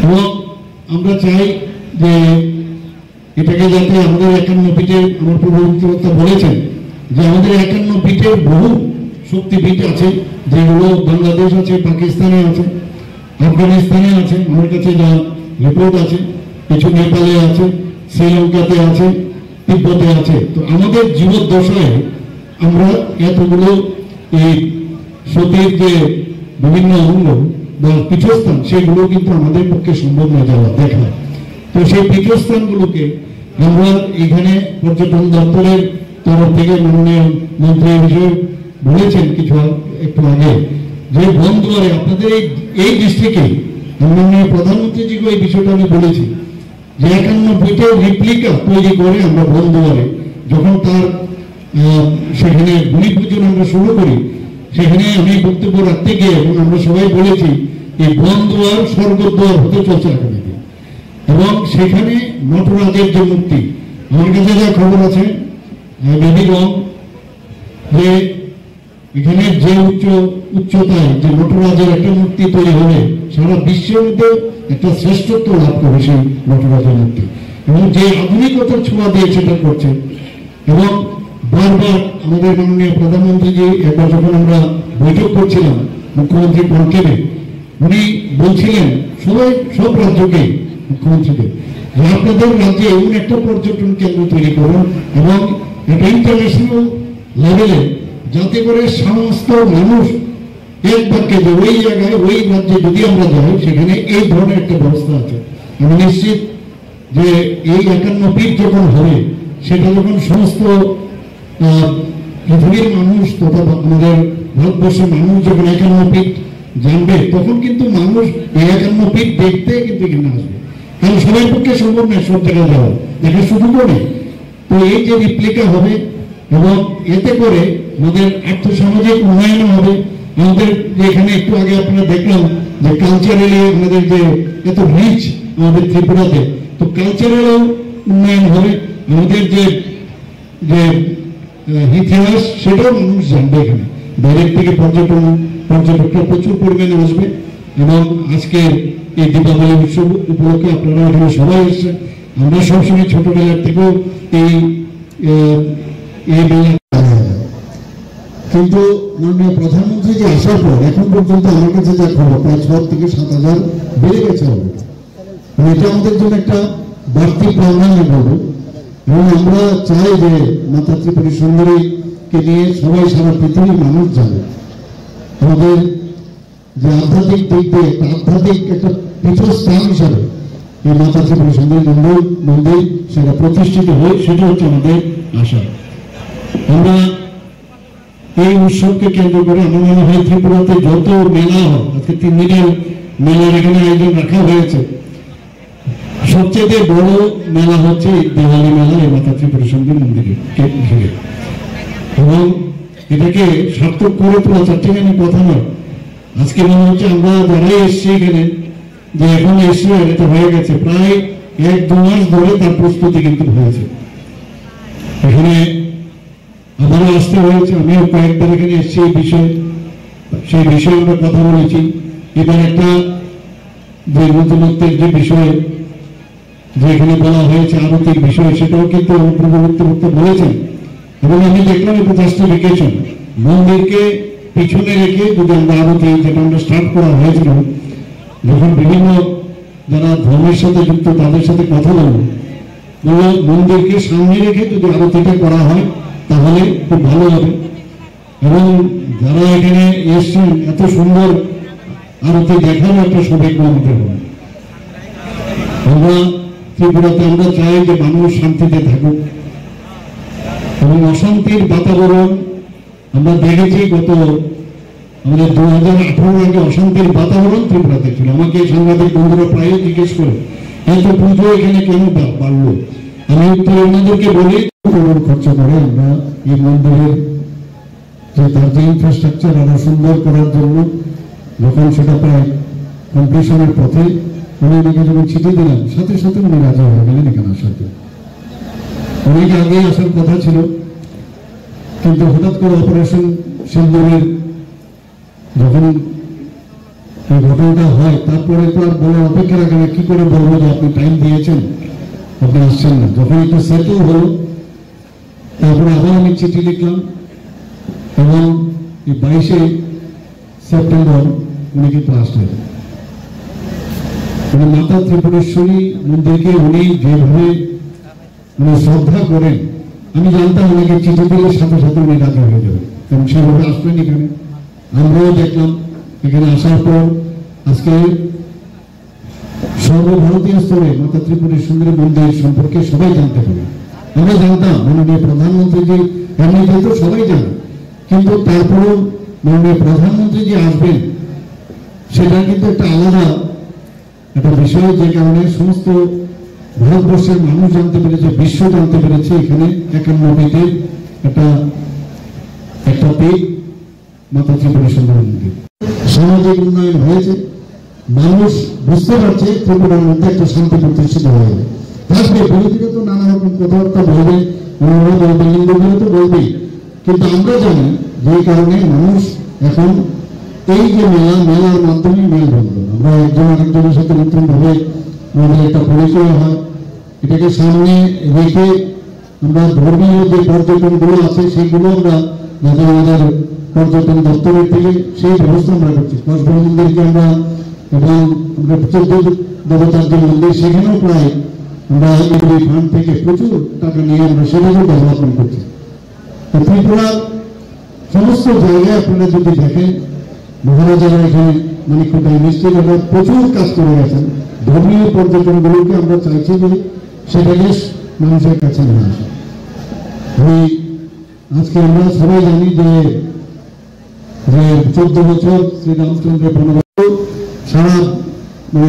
এবং আমরা চাই যে এটাকে যাতে আমাদের 51 পিঠে, আমার পূর্ববর্তী বক্তা বলেছেন যে আমাদের 51 পিঠের বহু শক্তিপীঠ আছে, যেগুলো বাংলাদেশ আছে, পাকিস্তানে আছে, আফগানিস্তানে আছে, আমার কাছে যা রিপোর্ট আছে, কিছু নেপালে আছে, শ্রীলঙ্কাতে আছে, তিব্বতে আছে। তো আমাদের জীবদ্দশায় আমরা এতগুলো এই সতীর যে বিভিন্ন অঙ্গ বা পীঠস্থান, সেগুলো কিন্তু আমাদের পক্ষে সম্ভব না যাওয়া দেখা। তো সেই পীঠস্থানগুলোকে আমরা এখানে পর্যটন দপ্তরের তরফ থেকে মাননীয় মন্ত্রী হিসেবে বলেছেন কিছু একটু আগে যে বনদুয়ারে আপনাদের এই ডিস্ট্রিক্টে মাননীয় প্রধানমন্ত্রীজিকে এই বিষয়টা আমি বলেছি যে 51 পিঠের রিপ্লিকা তৈরি করে আমরা বনদুয়ারে যখন তার সেখানে ভূমি পূজন আমরা শুরু করি, সেখানে আমি বক্তব্য রাখতে গিয়ে এবং আমরা সবাই বলেছি এই বনদুয়ার স্বর্গদ্বার হতে চলছে আগামীতে। এবং সেখানে নটরাজের যে মূর্তি, আমার কাছে যা খবর আছে নদীগঞ্জ, যে এখানে যে উচ্চতায় যে নটরাজের একটা মূর্তি তৈরি হবে, সারা বিশ্বের মধ্যে একটা শ্রেষ্ঠত্ব লাভ করে সেই নটরাজের মূর্তি, এবং যে আধুনিকতার ছোঁয়া দিয়ে সেটা করছে। এবং বারবার আমাদের মাননীয় প্রধানমন্ত্রীজি একবার যখন আমরা বৈঠক করছিলাম মুখ্যমন্ত্রী কনক্লেভে, উনি বলছিলেন সব রাজ্যকে, মুখ্যমন্ত্রীকে, যে আপনাদের রাজ্যে এমন একটা পর্যটন কেন্দ্র তৈরি করুন এবং একটা ইন্টারন্যাশনাল লেভেলে, যাতে করে সমস্ত মানুষ এক বাক্যে যে ওই জায়গায় ওই রাজ্যে যদি আমরা যাই সেখানে এই ধরনের একটা ব্যবস্থা আছে। আমি নিশ্চিত যে এই 51 পিঠ যখন হবে, সেটা যখন সমস্ত পৃথিবীর মানুষ তথা আমাদের ভারতবর্ষের মানুষ যখন 51 পিঠ জানবে, তখন কিন্তু মানুষ এই 51 পিঠ দেখতে কিন্তু এখানে আসবে। কারণ সবার পক্ষে সম্ভব নয় সব জায়গায় যাওয়া, দেখা শুরু করে। তো এই যে রিপ্লিকা হবে এবং এতে করে আমাদের আর্থসামাজিক উন্নয়ন হবে। আমাদের যে এখানে একটু আগে আপনারা দেখলাম যে কালচারালি আমাদের যে এত রিচ আমাদের ত্রিপুরাতে, তো কালচারাল উন্নয়ন হবে। আমাদের যে ইতিহাস সেটাও মানুষ জানবে। এখানে বাইরের থেকে পর্যটকরা প্রচুর পরিমাণে আসবে। এবং আজকে এই দীপাবলি উৎসব উপলক্ষে আপনারা এখানে সবাই এসেছেন। আমরা সবসময় ছোটবেলার থেকেও এই মেলা, কিন্তু মাননীয় প্রধানমন্ত্রী যে আসার পর এখন পর্যন্ত আমার কাছে যা খবর প্রায় 6 থেকে 7,000 বেড়ে গেছে অলরেডি। এটা আমাদের জন্য একটা বাড়তি পাওনা আমি বলবো। এবং আমরা চাই যে মাতা ত্রিপুরী সুন্দরীকে নিয়ে সবাই সারা পৃথিবীর মানুষ জানে। আমাদের যে আধ্যাত্মিক দিক দিয়ে আধ্যাত্মিক একটা পীঠস্থান হিসাবে এই মাতা ত্রিপুরী সুন্দরী মন্দির সেটা প্রতিষ্ঠিত হয়, সেটা হচ্ছে আমাদের আশা। আমরা এই উৎসবকে কেন্দ্র করে আমার মনে হয় ত্রিপুরাতে যত মেলা হয়, আজকে 3 দিনের মেলার এখানে আয়োজন রাখা হয়েছে, সবচেয়ে বড় মেলা হচ্ছে দেওয়ালি মেলা এই মাতা ত্রিপুরা সুন্দরী মন্দিরে ঘিরে। এবং এটাকে সার্থক করে তোলা চারটিখানি কথা নয়। আজকে মনে হচ্ছে আমরা যারাই এসছি এখানে যে এখন এসছি এটা হয়ে গেছে, প্রায় 1-2 মাস ধরে তার প্রস্তুতি কিন্তু হয়েছে। এখানে আমারও আসতে হয়েছে, আমিও কয়েকবার এখানে এসছি এই বিষয়ে, সেই বিষয়ে আমরা কথা বলেছি। এবার একটা যে নতুনত্বের যে বিষয়ে যে এখানে বলা হয়েছে আরতির বিষয়, সেটাও কিন্তু পূর্ববর্তী বলেছেন। এবং আমি দেখলাম এটা জাস্টিফিকেশন, মন্দিরকে পিছনে রেখে যদি আমরা আরতি, যেটা আমরা স্টার্ট করা হয়েছিল, যখন বিভিন্ন যারা ধর্মের সাথে যুক্ত তাদের সাথে কথা বলবো, মন্দিরকে সামনে রেখে যদি আরতিটা করা হয় তাহলে খুব ভালো হবে। এবং যারা এখানে এসছেন এত সুন্দর আরতি দেখারও একটা সৌভাগ্য আমাদের হবে। আমরা ত্রিপুরাতে আমরা চাই যে মানুষ শান্তিতে থাকুক, এবং অশান্তির বাতাবরণ আমরা দেখেছি গত আমাদের 2018 আগে অশান্তির বাতাবরণ ত্রিপুরাতে ছিল। আমাকে সাংবাদিক বন্ধুরা প্রায় জিজ্ঞেস করে এত পুজো এখানে কেন বাড়লো। আমি ওনাদেরকে বলি খরচা করে আমরা এই মন্দিরের যে তার যে ইনফ্রাস্ট্রাকচার আরো সুন্দর করার জন্য, যখন সেটা প্রায় কমপ্লিশনের পথে, উনি আমাকে যখন চিঠি দিলেন সাথে সাথে উনি রাজি হয়ে গেলেন এখানে আসার জন্য। অনেক আগে আসার কথা ছিল, কিন্তু হঠাৎ করে অপারেশন সিন্দুরের যখন এই ঘটনাটা হয়, তারপরে তো আর বলে অপেক্ষা রাখে না, কি করে বলবো যে আপনি টাইম দিয়েছেন, আপনি আসছেন না। যখন একটু সেটেল হলো, তারপরে আবার আমি চিঠি লিখলাম এবং এই 22শে সেপ্টেম্বর উনি কিন্তু আসলেন। মানে মাতা ত্রিপুরেশ্বরী মন্দিরকে উনি যেভাবে শ্রদ্ধা করেন, আমি জানতাম ওনাকে চিঠি দিলে সাথে সাথে উনি রাজি হয়ে যাবে, কারণ সেভাবে আসবেন এখানে। আমরাও দেখলাম এখানে আসার পর আজকে সর্বভারতীয় স্তরে মাতা ত্রিপুরেশ্বরী মন্দির সম্পর্কে সবাই জানতে পারে। আমরা জানতাম মাননীয় প্রধানমন্ত্রী যে এমনিতে তো সবাই জানে, কিন্তু তারপরেও মাননীয় প্রধানমন্ত্রী যে আসবেন সেটা কিন্তু একটা আলাদা একটা বিষয়, যে কারণে সমস্ত ভারতবর্ষের মানুষ জানতে পেরেছে, বিশ্ব জানতে পেরেছে এখানে 51 পীঠের একটা পীঠ মাতা ত্রিপুরেশ্বরী মন্দির। সামাজিক উন্নয়ন হয়েছে, মানুষ বুঝতে পারছে ত্রিপুরার মধ্যে একটা শান্তি প্রতিষ্ঠিত হয়ে যাবে। থাকবে বিরোধীরা তো নানা রকম কথাবার্তা বলবে, অন্যরা বলবে, হিন্দুগুলো তো বলবেই, কিন্তু আমরা জানি যে কারণে মানুষ এখন এই যে মেলার মাধ্যমে মেলবন্ধন, আমরা একজন আরেকজনের সাথে নতুন ভাবে আমাদের একটা পরিচয় হয়, এটাকে সামনে রেখে আমরা ধর্মীয় যে পর্যটনগুলো আছে সেগুলো আমরা যাতে আমাদের পর্যটন দপ্তরের থেকে সেই ব্যবস্থা আমরা করছি। কসবা মন্দিরকে আমরা এবং আমরা 14 দেবতার যে মন্দির সেখানেও প্রায় আমরা এই ফান্ড থেকে প্রচুর টাকা নিয়ে আমরা সেভাবে ডেভেলপমেন্ট করছি। ত্রিপুরার সমস্ত জায়গায় আপনারা যদি দেখেন, মহারাজারা এখানে মানিকখুঁটা নিশ্চয়ই আমরা প্রচুর কাজ করে গেছেন। ধর্মীয় পর্যটনগুলোকে আমরা চাইছি যে সেটাকে মানুষের কাছে নিয়ে আসে। আজকে আমরা সবাই জানি যে 14 বছর শ্রীরামচন্দ্রের বনবাস, সারা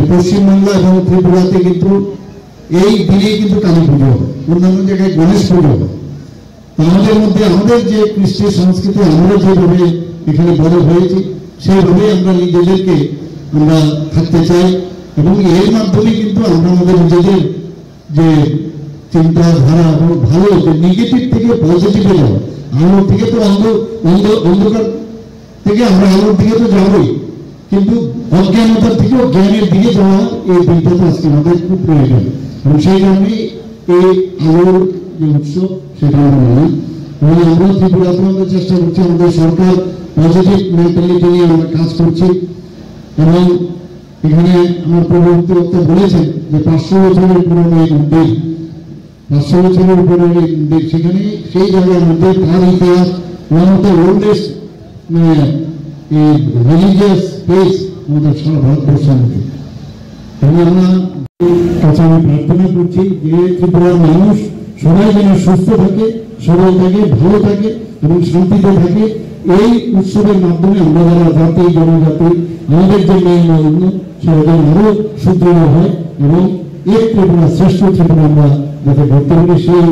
পশ্চিমবাংলা এবং ত্রিপুরাতে কিন্তু এই দিনে কিন্তু কালী পুজো হয়, অন্যান্য জায়গায় গণেশ পুজো হয়। আমাদের মধ্যে আমাদের যে কৃষ্টি সংস্কৃতি, আমরা যেভাবে এখানে বড় হয়েছি সেইভাবে আমরা নিজেদেরকে আমরা থাকতে চাই, এবং এর মাধ্যমে কিন্তু আমরা আমাদের নিজেদের যে চিন্তাধারা এবং ভালো যে নেগেটিভ থেকে পজিটিভে যাওয়া, আলোর থেকে তো অন্ধকার থেকে আমরা আলোর দিকে তো যাবই, কিন্তু অজ্ঞানতার থেকেও জ্ঞানের দিকে যাওয়া এই দিনটা তো আজকে আমাদের খুব প্রয়োজন। এবং সেই জন্যে এই আলোর যে উৎসব সেটা আমরা মানি, এবং আমরা ত্রিপুরাতে আমাদের চেষ্টা করছি, আমাদের সরকার পজিটিভ মেন্টালিটি নিয়ে আমরা কাজ করছি। এবং এখানে আমার পরবর্তী বক্তা বলেছেন যে 500 বছরের পুরনো এই মন্দির, 500 বছরের পুরনো এই মন্দির, সেখানে সেই জায়গার মধ্যে তার ইতিহাস, one of the oldest religious place আমাদের সারা ভারতবর্ষের মধ্যে। এবং আমরা কাছে আমি প্রার্থনা করছি যে ত্রিপুরার মানুষ সবাই যেন সুস্থ থাকে, সবাই থাকে, ভালো থাকে এবং শান্তিতে থাকে। এই উৎসবের মাধ্যমে আমরা যারা জাতি জনজাতি আমাদের যে মেইন সেটা যেন আরো সুদৃঢ় হয় এবং এক ত্রিপুরা শ্রেষ্ঠ ত্রিপুরা আমরা যাতে করতে পারি, সেই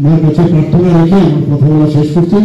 মায়ের কাছে প্রার্থনা রেখে আমার কথা বলা শেষ করছি।